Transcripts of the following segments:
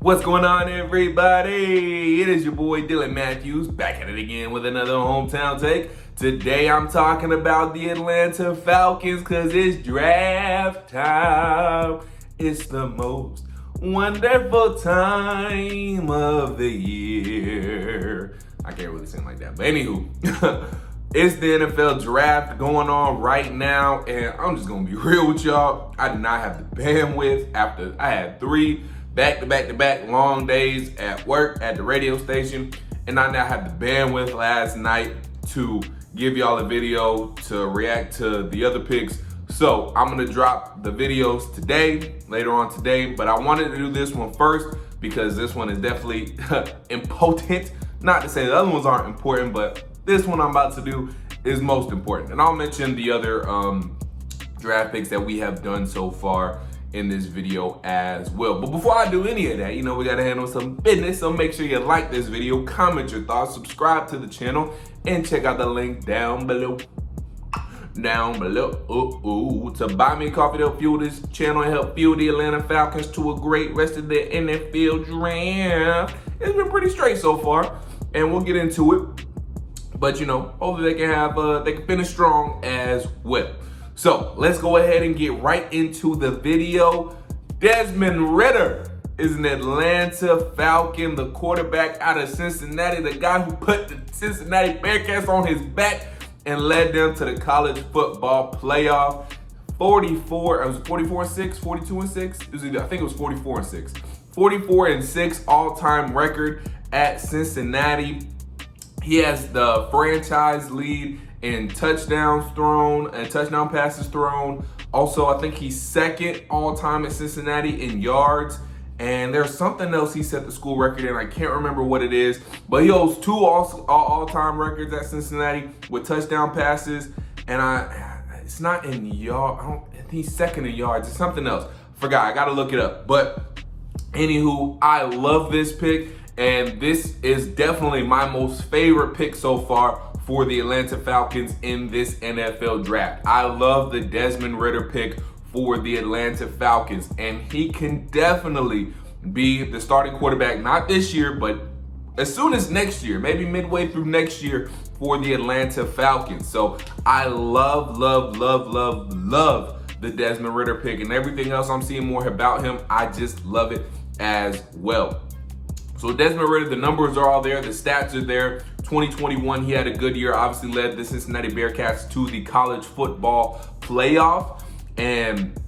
What's going on, everybody? It is your boy Dylan Mathews back at it again with another hometown take. Today I'm talking about the Atlanta Falcons because it's draft time. It's the most wonderful time of the year. I can't really sing like that, but anywho, it's the NFL draft going on right now, and I'm just gonna be real with y'all. I did not have the bandwidth after I had 3 back-to-back long days at work at the radio station, and I now had the bandwidth last night to give y'all a video to react to the other picks. So I'm gonna drop the videos later on today, but I wanted to do this one first because this one is definitely important. Not to say the other ones aren't important, but this one I'm about to do is most important. And I'll mention the other draft picks that we have done so far in this video as well. But before I do any of that, we gotta handle some business. So make sure you like this video, comment your thoughts, subscribe to the channel, and check out the link down below. To buy me a coffee to help fuel this channel and help fuel the Atlanta Falcons to a great rest of the NFL draft. It's been pretty straight so far, and we'll get into it. But hopefully they can finish strong as well. So let's go ahead and get right into the video. Desmond Ridder is an Atlanta Falcon, the quarterback out of Cincinnati, the guy who put the Cincinnati Bearcats on his back and led them to the college football playoff. 44-6, 42-6. I think it was 44-6. 44-6 all-time record at Cincinnati. He has the franchise lead in touchdowns thrown and touchdown passes thrown. Also, I think he's second all-time at Cincinnati in yards. And there's something else he set the school record in. I can't remember what it is. But he holds 2 all-time records at Cincinnati with touchdown passes. And it's not in yards. He's second in yards. It's something else. Forgot. I got to look it up. But anywho, I love this pick. And this is definitely my most favorite pick so far for the Atlanta Falcons in this NFL draft. I love the Desmond Ridder pick for the Atlanta Falcons, and he can definitely be the starting quarterback, not this year, but as soon as next year, maybe midway through next year for the Atlanta Falcons. So I love the Desmond Ridder pick, and everything else I'm seeing more about him, I just love it as well. So Desmond Ridder, the numbers are all there, the stats are there. 2021, he had a good year, obviously led the Cincinnati Bearcats to the college football playoff. And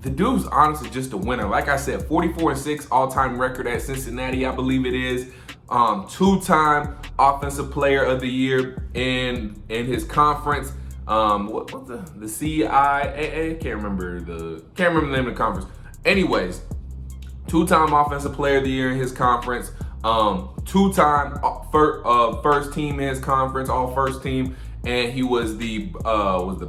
the dude's honestly just a winner. Like I said, 44-6 all-time record at Cincinnati, I believe it is. 2-time offensive player of the year in his conference. What's the CIAA? Can't remember the name of the conference. Anyways, 2-time offensive player of the year in his conference. 2-time first team in his conference, all first team, and he was the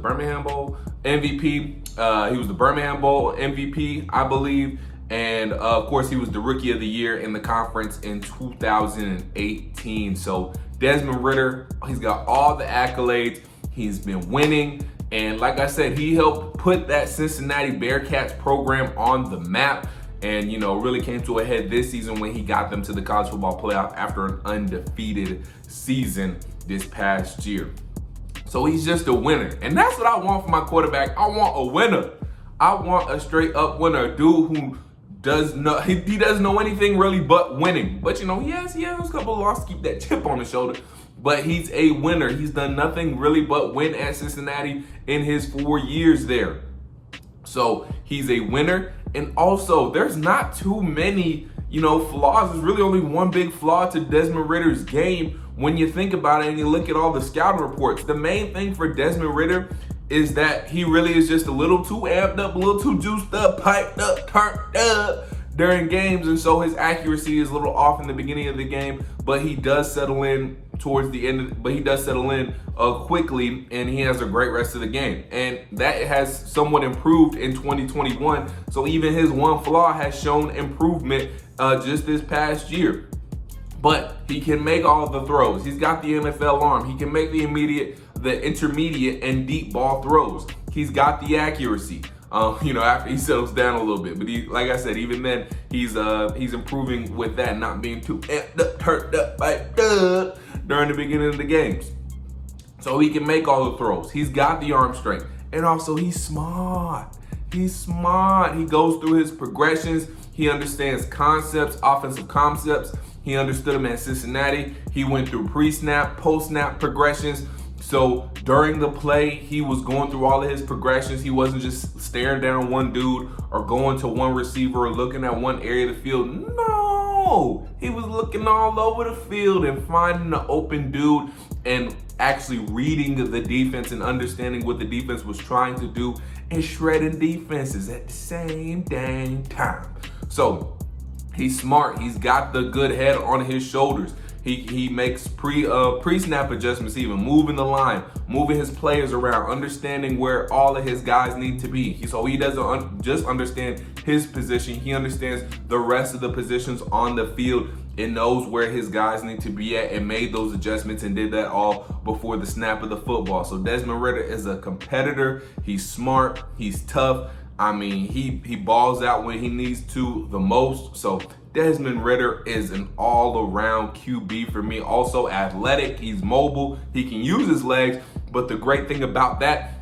Birmingham Bowl MVP. He was the Birmingham Bowl MVP, I believe, and of course he was the Rookie of the Year in the conference in 2018. So Desmond Ridder, he's got all the accolades. He's been winning, and like I said, he helped put that Cincinnati Bearcats program on the map. And, really came to a head this season when he got them to the college football playoff after an undefeated season this past year. So he's just a winner. And that's what I want for my quarterback. I want a winner. I want a straight up winner. A dude who doesn't know anything really but winning. But, he has a couple of losses to keep that chip on his shoulder. But he's a winner. He's done nothing really but win at Cincinnati in his 4 years there. So he's a winner. And also, there's not too many, flaws. There's really only one big flaw to Desmond Ridder's game when you think about it and you look at all the scouting reports. The main thing for Desmond Ridder is that he really is just a little too amped up, a little too juiced up, piped up, turned up during games. And so his accuracy is a little off in the beginning of the game, but he does settle in towards the end, quickly, and he has a great rest of the game. And that has somewhat improved in 2021. So even his one flaw has shown improvement just this past year. But he can make all the throws. He's got the NFL arm. He can make the intermediate, and deep ball throws. He's got the accuracy. after he settles down a little bit. But like I said, even then, he's improving with that, not being too amped up, turned up, during the beginning of the games. So he can make all the throws. He's got the arm strength. And also, he's smart. He's smart. He goes through his progressions. He understands concepts, offensive concepts. He understood them at Cincinnati. He went through pre-snap, post-snap progressions. So during the play, he was going through all of his progressions. He wasn't just staring down one dude or going to one receiver or looking at one area of the field. No, he was looking all over the field and finding the open dude and actually reading the defense and understanding what the defense was trying to do and shredding defenses at the same dang time. So he's smart. He's got the good head on his shoulders. He makes pre-snap adjustments, even moving the line, moving his players around, understanding where all of his guys need to be. So he doesn't just understand his position. He understands the rest of the positions on the field and knows where his guys need to be at and made those adjustments and did that all before the snap of the football. So Desmond Ridder is a competitor. He's smart. He's tough. I mean, he balls out when he needs to the most. So Desmond Ridder is an all-around QB for me. Also athletic. He's mobile. He can use his legs. But the great thing about that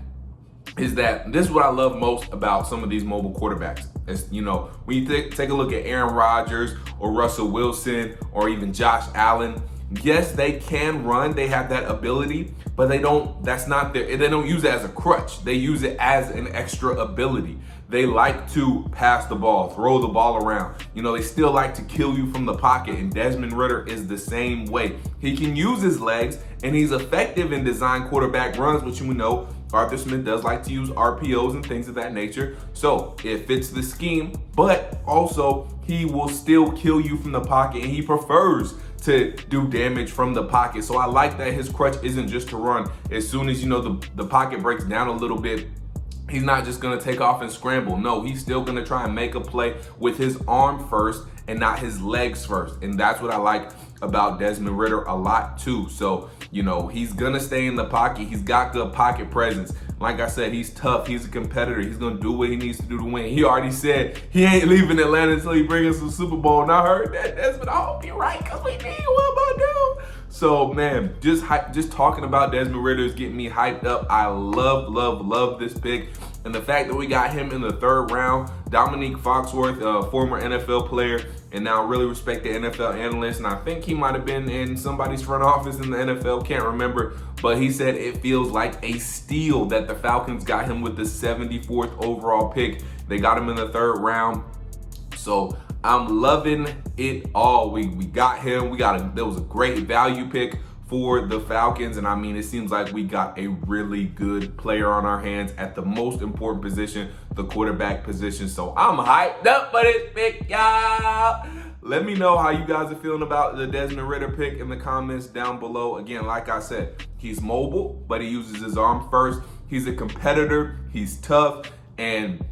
is that this is what I love most about some of these mobile quarterbacks. It's, when you take a look at Aaron Rodgers or Russell Wilson or even Josh Allen, yes, they can run. They have that ability, but they don't use it as a crutch. They use it as an extra ability. They like to pass the ball, throw the ball around. They still like to kill you from the pocket, and Desmond Ridder is the same way. He can use his legs, and he's effective in design quarterback runs, which Arthur Smith does like to use RPOs and things of that nature. So it fits the scheme, but also he will still kill you from the pocket, and he prefers to do damage from the pocket. So I like that his crutch isn't just to run. As soon as the pocket breaks down a little bit, he's not just gonna take off and scramble. No, he's still gonna try and make a play with his arm first and not his legs first. And that's what I like about Desmond Ridder a lot too. So, he's gonna stay in the pocket. He's got good pocket presence. Like I said, he's tough. He's a competitor. He's gonna do what he needs to do to win. He already said he ain't leaving Atlanta until he brings us some Super Bowl. And I heard that, Desmond. I hope you're right, because we need what about do. So, man, just talking about Desmond Ridder is getting me hyped up. I love this pick. And the fact that we got him in the third round, Dominique Foxworth, a former NFL player, and now really respected NFL analyst, and I think he might have been in somebody's front office in the NFL, can't remember, but he said it feels like a steal that the Falcons got him with the 74th overall pick. They got him in the third round. So I'm loving it all. We got him. There was a great value pick for the Falcons, and it seems like we got a really good player on our hands at the most important position, the quarterback position. So I'm hyped up for this pick, y'all. Let me know how you guys are feeling about the Desmond Ridder pick in the comments down below. Again, like I said, he's mobile, but he uses his arm first. He's a competitor. He's tough, and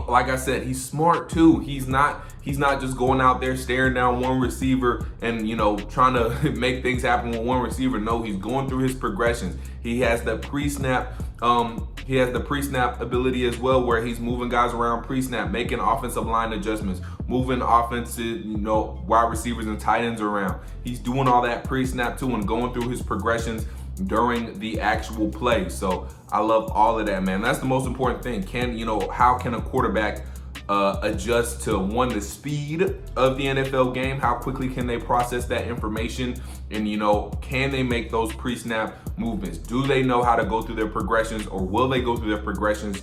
like I said, he's smart too. He's not just going out there staring down one receiver and trying to make things happen with one receiver. No, he's going through his progressions. He has the pre-snap ability as well, where he's moving guys around pre-snap, making offensive line adjustments, moving offensive, wide receivers and tight ends around. He's doing all that pre-snap too and going through his progressions during the actual play. So I love all of that, man. That's the most important thing. How can a quarterback adjust to the speed of the NFL game? How quickly can they process that information? And can they make those pre-snap movements? Do they know how to go through their progressions, or will they go through their progressions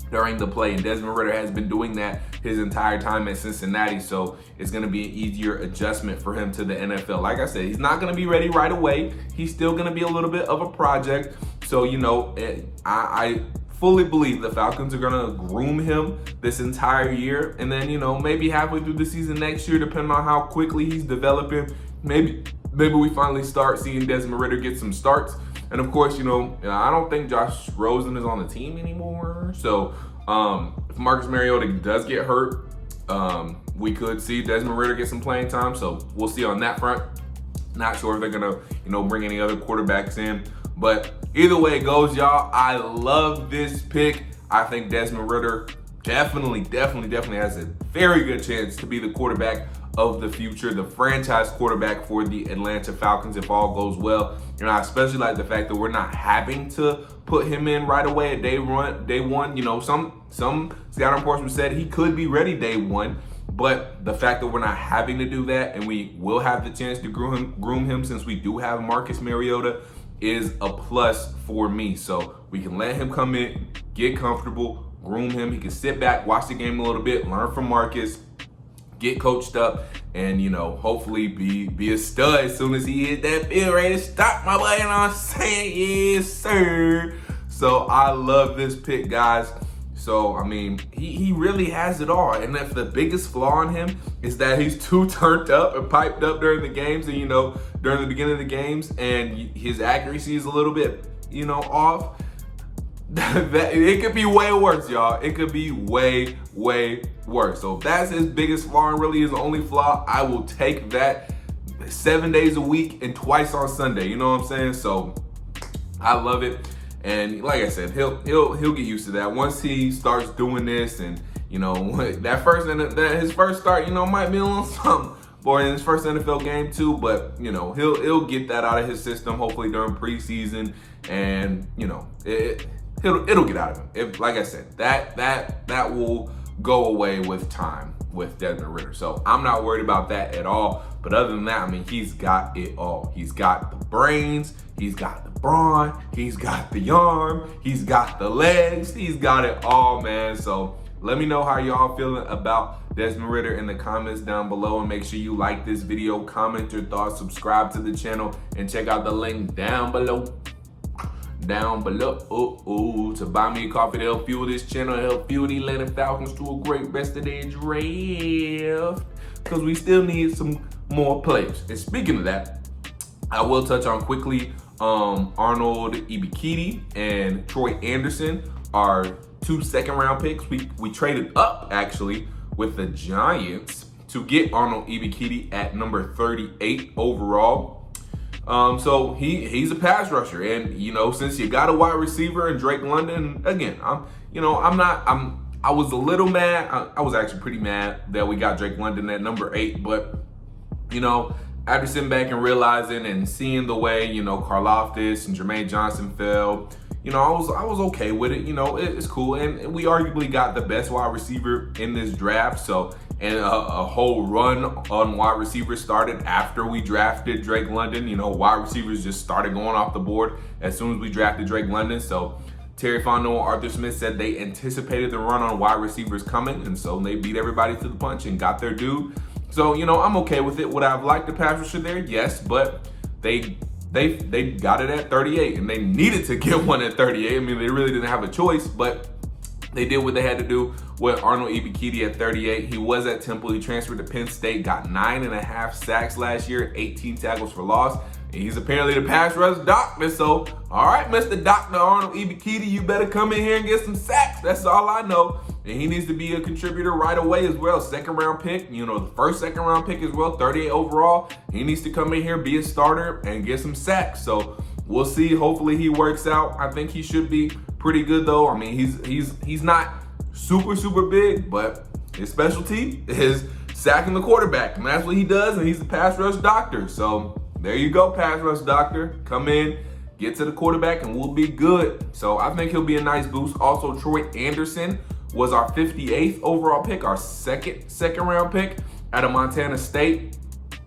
during the play? And Desmond Ridder has been doing that his entire time at Cincinnati, so it's going to be an easier adjustment for him to the NFL. Like I said, he's not going to be ready right away. He's still going to be a little bit of a project. So, I fully believe the Falcons are going to groom him this entire year, and then, maybe halfway through the season next year, depending on how quickly he's developing, maybe we finally start seeing Desmond Ridder get some starts. And of course, I don't think Josh Rosen is on the team anymore. So if Marcus Mariota does get hurt, we could see Desmond Ridder get some playing time. So we'll see on that front. Not sure if they're gonna, bring any other quarterbacks in. But either way it goes, y'all, I love this pick. I think Desmond Ridder definitely has a very good chance to be the quarterback of the future, the franchise quarterback for the Atlanta Falcons if all goes well. You know, I especially like the fact that we're not having to put him in right away at day one. You know, some scouting reports said he could be ready day one, but the fact that we're not having to do that and we will have the chance to groom him since we do have Marcus Mariota is a plus for me. So we can let him come in, get comfortable, groom him. He can sit back, watch the game a little bit, learn from Marcus, get coached up, and, you know, hopefully be a stud as soon as he hit that field ready to stop my boy. And I'm saying, yes, sir. So I love this pick, guys. So, I mean, he really has it all. And if the biggest flaw in him is that he's too turned up and piped up during the games and, you know, during the beginning of the games, and his accuracy is a little bit, you know, off, it could be way worse, y'all. It could be way worse. So if that's his biggest flaw and really his only flaw, I will take that 7 days a week and twice on Sunday. You know what I'm saying? So I love it. And like I said, he'll get used to that once he starts doing this. And, you know, his first start, you know, might be a little something for his first NFL game too. But, you know, he'll get that out of his system hopefully during preseason, and, you know, it'll get out of him. If, like I said, that will go away with time with Desmond Ridder. So I'm not worried about that at all. But other than that, I mean, he's got it all. He's got the brains, he's got the brawn, he's got the arm, he's got the legs, he's got it all, man. So let me know how y'all feeling about Desmond Ridder in the comments down below, and make sure you like this video, comment your thoughts, subscribe to the channel, and check out the link down below to buy me a coffee to help fuel this channel, help fuel the Atlanta Falcons to a great rest of their draft, because we still need some more players. And speaking of that, I will touch on quickly Arnold Ebiketie and Troy Anderson are 2 second-round picks. We traded up actually with the Giants to get Arnold Ebiketie at number 38 overall. So he's a pass rusher, and, you know, since you got a wide receiver in Drake London, again, I was a little mad. I was actually pretty mad that we got Drake London at number 8, but, you know, after sitting back and realizing and seeing the way, you know, Karlaftis and Jermaine Johnson fell, you know, I was okay with it. You know, it's cool, and we arguably got the best wide receiver in this draft. So, and a whole run on wide receivers started after we drafted Drake London. You know, wide receivers just started going off the board as soon as we drafted Drake London. So Terry Fontenot and Arthur Smith said they anticipated the run on wide receivers coming, and so they beat everybody to the punch and got their dude. So, you know, I'm okay with it. Would I have liked the pass rusher there? Yes, but they got it at 38, and they needed to get one at 38. I mean, they really didn't have a choice, but they did what they had to do with Arnold Ebiketie at 38. He was at Temple. He transferred to Penn State, got 9.5 sacks last year, 18 tackles for loss. And he's apparently the pass rush doctor. So, all right, Mr. Dr. Arnold Ebiketie, you better come in here and get some sacks. That's all I know. And he needs to be a contributor right away as well. Second-round pick, you know, the first second-round pick as well, 38 overall. He needs to come in here, be a starter, and get some sacks. So we'll see. Hopefully he works out. I think he should be pretty good, though. I mean, he's not super big, but his specialty is sacking the quarterback, and that's what he does, and he's the pass rush doctor. So there you go, pass rush doctor. Come in, get to the quarterback, and we'll be good. So I think he'll be a nice boost. Also, Troy Anderson was our 58th overall pick, our second round pick out of Montana State.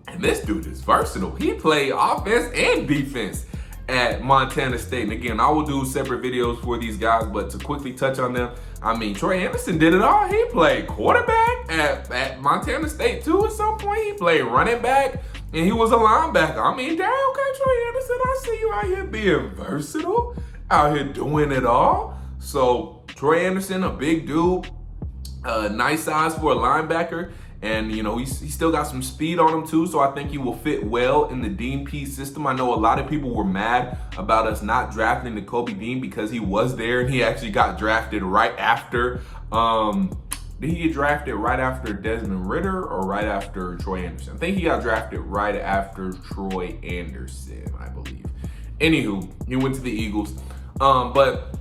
And this dude is versatile. He played offense and defense at Montana State. And again, I will do separate videos for these guys, but to quickly touch on them, I mean, Troy Anderson did it all. He played quarterback at Montana State too at some point. He played running back, and he was a linebacker. I mean, damn, okay, Troy Anderson, I see you out here being versatile, out here doing it all. So Troy Anderson, a big dude, nice size for a linebacker. And, you know, he's still got some speed on him, too, so I think he will fit well in the Dean Pease system. I know a lot of people were mad about us not drafting Nakobe Dean because he was there, and he actually got drafted right after. Did he get drafted right after Desmond Ridder or right after Troy Anderson? I think he got drafted right after Troy Anderson, I believe. Anywho, he went to the Eagles. But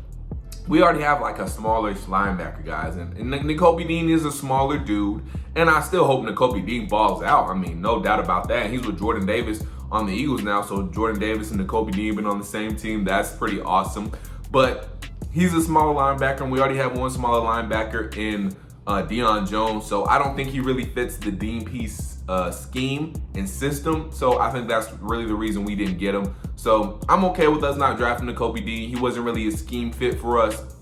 we already have like a smaller linebacker, guys. And Nakobe Dean is a smaller dude. And I still hope Nakobe Dean balls out. I mean, no doubt about that. And he's with Jordan Davis on the Eagles now. So Jordan Davis and Nakobe Dean been on the same team. That's pretty awesome. But he's a smaller linebacker, and we already have one smaller linebacker in Deion Jones. So I don't think he really fits the Dean piece scheme and system. So I think that's really the reason we didn't get him. So I'm okay with us not drafting Nakobe Dean. He wasn't really a scheme fit for us.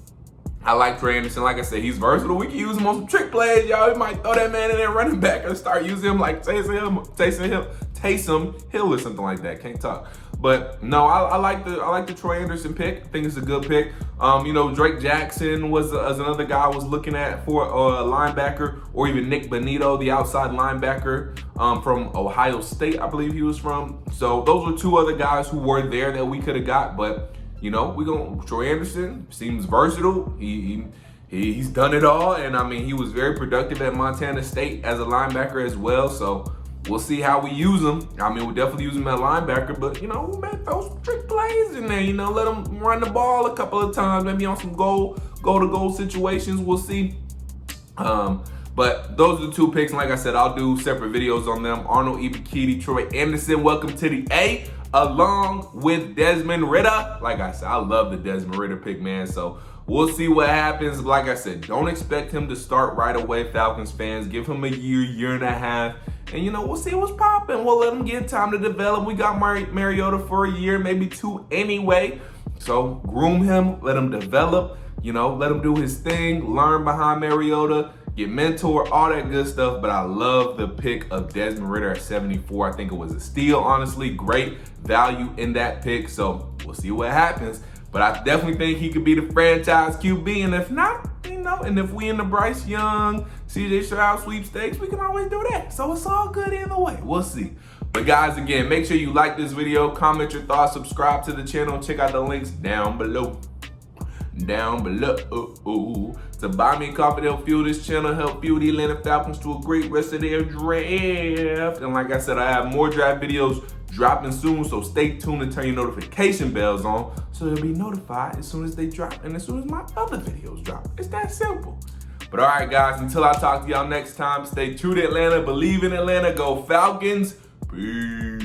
I like Trey Anderson. Like I said, he's versatile. We can use him on some trick plays, y'all. We might throw that man in there running back and start using him like Taysom Hill or something like that. Can't talk. But no, I like the Troy Anderson pick. I think it's a good pick. You know, Drake Jackson was another guy I was looking at for a linebacker, or even Nick Bonito, the outside linebacker from Ohio State, I believe he was from. So those were two other guys who were there that we could have got, but you know, Troy Anderson seems versatile. He's done it all, and I mean, he was very productive at Montana State as a linebacker as well. So we'll see how we use him. I mean, we'll definitely use him at linebacker, but you know, we may throw some trick plays in there. You know, let him run the ball a couple of times, maybe on some goal-to-goal situations. We'll see. But those are the two picks, and like I said, I'll do separate videos on them. Arnold Ebiketie, Troy Anderson, welcome to the A, along with Desmond Ridder. Like I said, I love the Desmond Ridder pick, man. So we'll see what happens. Like I said, don't expect him to start right away, Falcons fans. Give him a year and a half. And, you know, we'll see what's popping. We'll let him get time to develop. We got Mariota for a year, maybe two anyway. So groom him, let him develop, you know, let him do his thing, learn behind Mariota, get mentor, all that good stuff. But I love the pick of Desmond Ridder at 74. I think it was a steal, honestly. Great value in that pick. So we'll see what happens. But I definitely think he could be the franchise QB. And if not, you know, and if we in the Bryce Young, CJ Stroud sweepstakes, we can always do that. So it's all good either way. We'll see. But guys, again, make sure you like this video, comment your thoughts, subscribe to the channel, check out the links down below. To buy me a coffee to help fuel this channel, help fuel the Atlanta Falcons to a great rest of their draft. And like I said, I have more draft videos dropping soon, so stay tuned and turn your notification bells on so you'll be notified as soon as they drop and as soon as my other videos drop. It's that simple. But all right, guys, until I talk to y'all next time, stay true to Atlanta, believe in Atlanta, go Falcons, peace.